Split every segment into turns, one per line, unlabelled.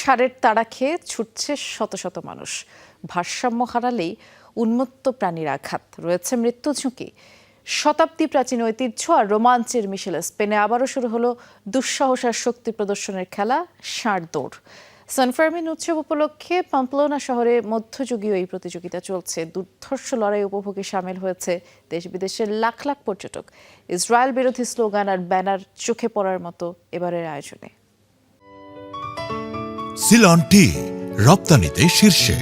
সারের তাড়া খেয়ে ছুটছে শত শত মানুষ। ভারসাম্য হারালেই উন্মত্ত প্রাণীর আঘাত, রয়েছে মৃত্যু ঝুঁকি। শতাব্দী প্রাচীন ঐতিহ্য আর রোমাঞ্চের মিশেলে স্পেনে আবারও শুরু হলো দুঃসাহস আর শক্তি প্রদর্শনের খেলা, ষাঁড় দৌড়। সান ফার্মিন উৎসব উপলক্ষে পাম্পলোনা শহরে মধ্যযুগীয় এই প্রতিযোগিতা চলছে। দুর্ধর্ষ লড়াই উপভোগে সামিল হয়েছে দেশ বিদেশের লাখ লাখ পর্যটক। ইসরায়েল বিরোধী স্লোগান আর ব্যানার চোখে পড়ার মতো এবারের আয়োজনে।
সিলন টি রপ্তানিতে শীর্ষে।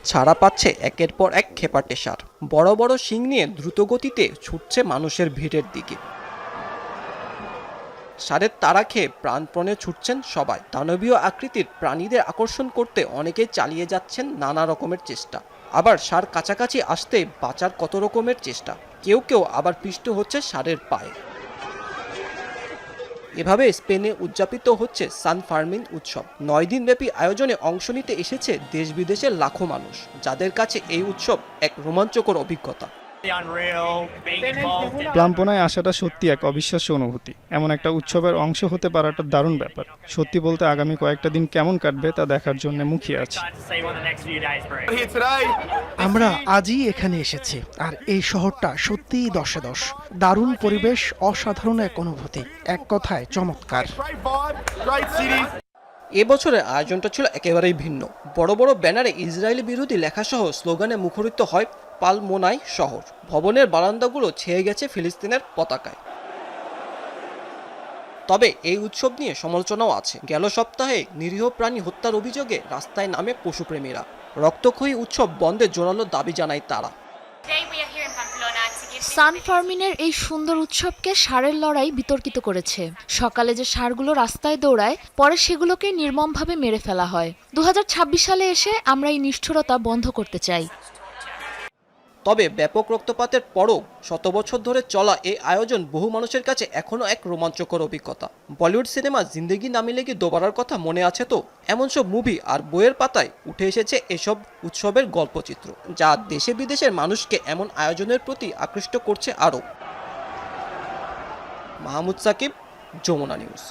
ছাড়া পাচ্ছে একের পর এক খেপাটে ষাঁড়। বড় বড় শিং নিয়ে দ্রুতগতিতে ছুটছে মানুষের ভিড়ের দিকে। ষাঁড়ের তাড়া খেয়ে প্রাণপণে ছুটছেন সবাই। দানবীয় আকৃতির প্রাণীদের আকর্ষণ করতে অনেকেই চালিয়ে যাচ্ছেন নানা রকমের চেষ্টা। আবার ষাঁড় কাছাকাছি আসতে বাঁচার কত রকমের চেষ্টা। কেউ কেউ আবার পিষ্ট হচ্ছে ষাঁড়ের পায়ে। এভাবে স্পেনে উদযাপিত হচ্ছে সান ফার্মিন উৎসব। 9 দিনব্যাপী আয়োজনে অংশ নিতে এসেছে দেশ বিদেশের লাখো মানুষ, যাদের কাছে এই উৎসব এক রোমাঞ্চকর অভিজ্ঞতা।
প্লাম্পনায় আসাটা সত্যি এক অবিশ্বাস্য অনুভূতি। এমন একটা উৎসবের অংশ হতে পারাটা দারুণ ব্যাপার। সত্যি বলতে আগামী কয়েকটা দিন কেমন কাটবে তা দেখার জন্য মুখিয়ে আছি।
আমরা আজই এখানে এসেছি, আর এই শহরটা সত্যিই 10-এ 10। দারুণ পরিবেশ, অসাধারণ এক অনুভূতি, এক কথায় চমৎকার।
এবছরের আয়োজনটা ছিল একেবারেই ভিন্ন। বড় বড় ব্যানারে ইসরায়েলি বিরোধী লেখাসহ স্লোগানে মুখরিত হয় পালমোনাই শহর। ভবনের বারান্দাগুলো ছেয়ে গেছে ফিলিস্তিনের পতাকায়। তবে এই উৎসব নিয়ে সমালোচনাও আছে। গেল সপ্তাহে নিরীহ প্রাণী হত্যার অভিযোগে রাস্তায় নামে পশুপ্রেমীরা। রক্তক্ষয়ী উৎসব বন্ধে জোরালো দাবি জানায় তারা।
সান ফার্মিনের এই সুন্দর উৎসবকে ষাঁড়ের লড়াই বিতর্কিত করেছে। সকালে যে ষাঁড়গুলো রাস্তায় দৌড়ায়, পরে সেগুলোকে নির্মমভাবে মেরে ফেলা হয়। 2026 সালে এসে আমরা এই নিষ্ঠুরতা বন্ধ করতে চাই।
তবে ব্যাপক রক্তপাতের পরও শত বছর ধরে চলা এই আয়োজন বহু মানুষের কাছে এখনও এক রোমাঞ্চকর অভিজ্ঞতা। বলিউড সিনেমা জিন্দেগি না মিলেগি দোবারার কথা মনে আছে তো? এমন সব মুভি আর বইয়ের পাতায় উঠে এসেছে এসব উৎসবের গল্পচিত্র, যা দেশে বিদেশের মানুষকে এমন আয়োজনের প্রতি আকৃষ্ট করছে আরও। মাহমুদ সাকিব, যমুনা নিউজ।